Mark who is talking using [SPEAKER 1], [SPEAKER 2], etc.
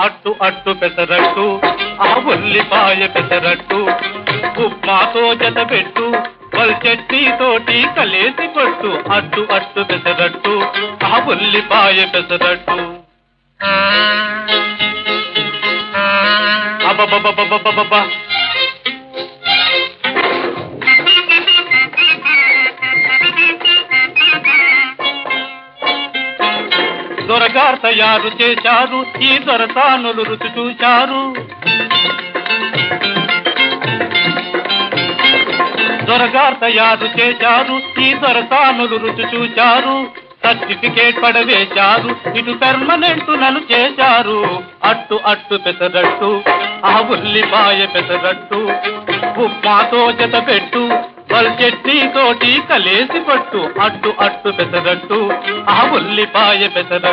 [SPEAKER 1] అట్టు అట్టు పెసరట్టు ఆ ఉల్లిపాయ పెసరట్టు ఉప్మాతో జతబెట్టు వల్ చట్నీతోటి కలేసి పట్టు అట్టు అట్టు పెసరట్టు ఆ ఉల్లిపాయ పెసరట్టు అబబబబబబబ దొరగారు తయారు చేశారు ఈ దొరసానులు రుచి చూశారు దొరగారు తయారు చేశారు ఈ దొరసానులు రుచి చూశారు సర్టిఫికేట్ పడవేశారు ఇటు పెర్మనెంట్ నన్ను చేశారు అట్టు అట్టు పెసరట్టు ఆ ఉల్లిపాయ పెసరట్టు ఉప్మాతో జతబెట్టు వల్ చట్నీతోటి కలేసి పట్టు అట్టు అట్టు పెసరట్టు ఆ ఉల్లిపాయ పెసరట్టు